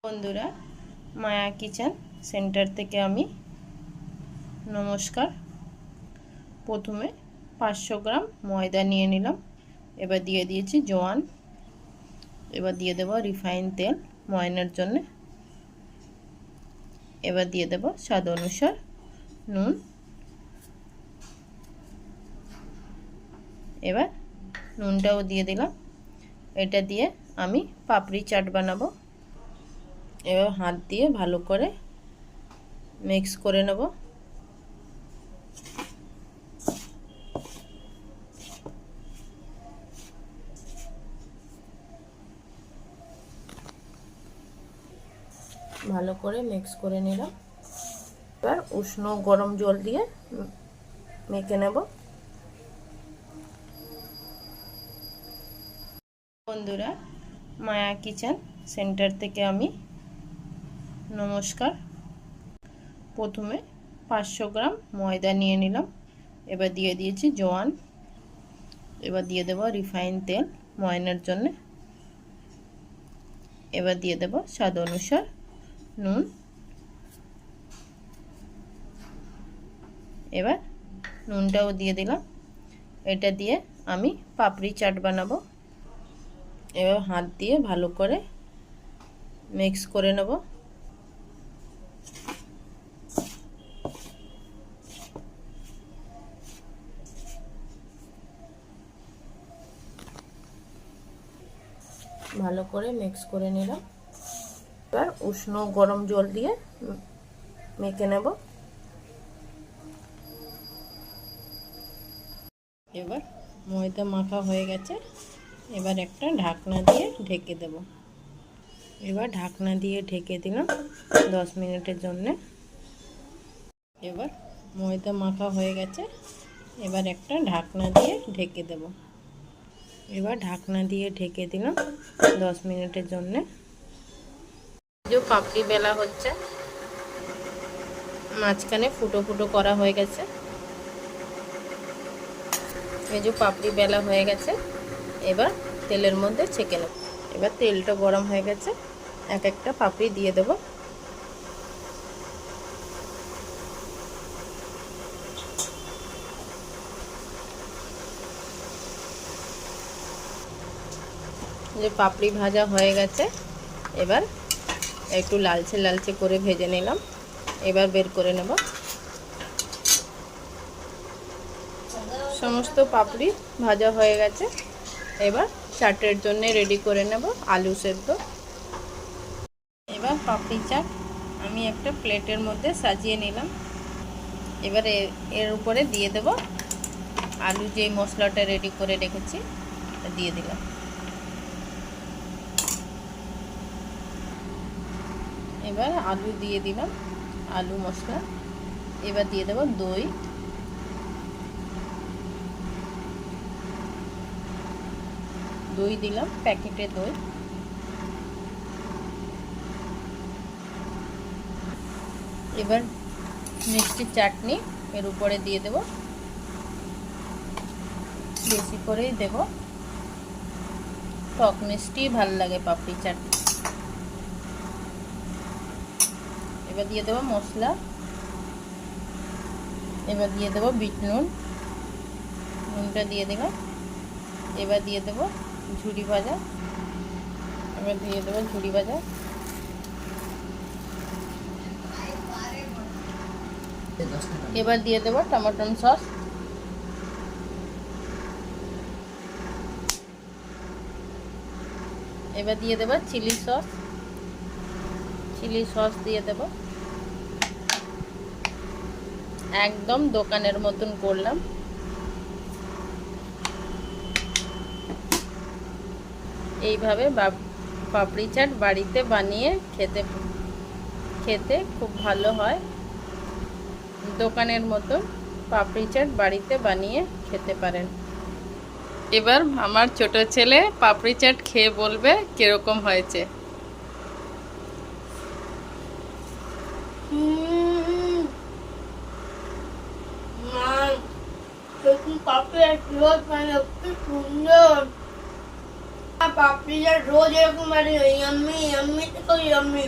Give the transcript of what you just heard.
বন্ধুরা, মায়া kitchen centre থেকে আমি নমস্কার। প্রথমে 500 গ্রাম ময়দা নিয়ে নিলাম। এবার দিয়ে দিয়েছি জোয়ান। এবার দিয়ে দেব রিফাইন তেল ময়ানের জন্য। এবার দিয়ে দেব স্বাদ অনুসার নুন। এবার নুনটাও দিয়ে দিলাম। এটা দিয়ে আমি পাপড়ি চাট বানাবো। এবার হাত দিয়ে ভালো করে মিক্স করে নেব। ভালো করে মিক্স করে নিলাম। এবার উষ্ণ গরম জল দিয়ে মেখে নেব। বন্ধুরা, মায়া কিচেন সেন্টার থেকে আমি নমস্কার। প্রথমে 500 গ্রাম ময়দা নিয়ে নিলাম। এবার দিয়ে দিয়েছি জোয়ান। এবার দিয়ে দেব রিফাইন তেল ময়ানের জন্য। এবার দিয়ে দেব স্বাদ অনুসার নুন। এবার নুনটাও দিয়ে দিলাম। এটা দিয়ে আমি পাপড়ি চাট বানাবো। এবার হাত দিয়ে ভালো করে মিক্স করে নেব। ভালো করে মিক্স করে নিলাম। এবার উষ্ণ গরম জল দিয়ে মেখে নেব। এবার ময়দা মাখা হয়ে গেছে। এবার একটা ঢাকনা দিয়ে ঢেকে দেব। এবার ঢাকনা দিয়ে ঢেকে দিলাম 10 মিনিটের জন্য। এবার ময়দা মাখা হয়ে গেছে। এবার একটা ঢাকনা দিয়ে ঢেকে দেব। এবার ঢাকনা দিয়ে ঢেকে দিলাম 10 মিনিটের জন্য। যে পাপড়ি বেলা হচ্ছে, মাঝখানে ফুটো ফুটো করা হয়ে গেছে। এই যে পাপড়ি বেলা হয়ে গেছে। এবার তেলের মধ্যে ছেঁকে নেব। এবার তেলটা গরম হয়ে গেছে। এক একটা পাপড়ি দিয়ে দেব। যে পাপড়ি ভাজা হয়ে গেছে। এবার একটু লালচে লালচে করে ভেজে নিলাম। এবার বের করে নেব। সমস্ত পাপড়ি ভাজা হয়ে গেছে। এবার চাটের জন্য রেডি করে নেব আলু সেদ্ধ। এবার পাপড়ি চাট আমি একটা প্লেটের মধ্যে সাজিয়ে নিলাম। এবার এর উপরে দিয়ে দেব আলু যে মশলাটা রেডি করে রেখেছি দিয়ে দিলাম। এবার আলু দিয়ে দিলাম, আলু মশলা। এবার দিয়ে দেব দই। দই দিলাম, প্যাকেটের দই। এবার মিষ্টি চাটনি এর উপরে দিয়ে দেব। বেশি করেই দেব, টক মিষ্টি ভালো লাগে পাপড়ি চাট। এবার দিয়ে দেব মশলা। এবার দিয়ে দেব বিট নুন। নুনটা দিয়ে দিলাম। এবার দিয়ে দেব ঝুরি ভাজা। এবার দিয়ে দেব ঝুরি ভাজা। এবার দিয়ে দেব টমেটো সস। এবার দিয়ে দেব চিলি সস। চিলি সস দিয়ে দেব। একদম দোকানের মতন করলাম। এইভাবে পাপড়ি চাট বাড়িতে বানিয়ে খেতে খুব ভালো হয়। দোকানের মতো পাপড়ি চাট বাড়িতে বানিয়ে খেতে পারেন। এবার আমার ছোট ছেলে পাপড়ি চাট খেয়ে বলবে কিরকম হয়েছে। পাপড়ি চাট রোজ এরকম বাড়ি ইয়াম্মি ইয়াম্মি তো ইয়াম্মি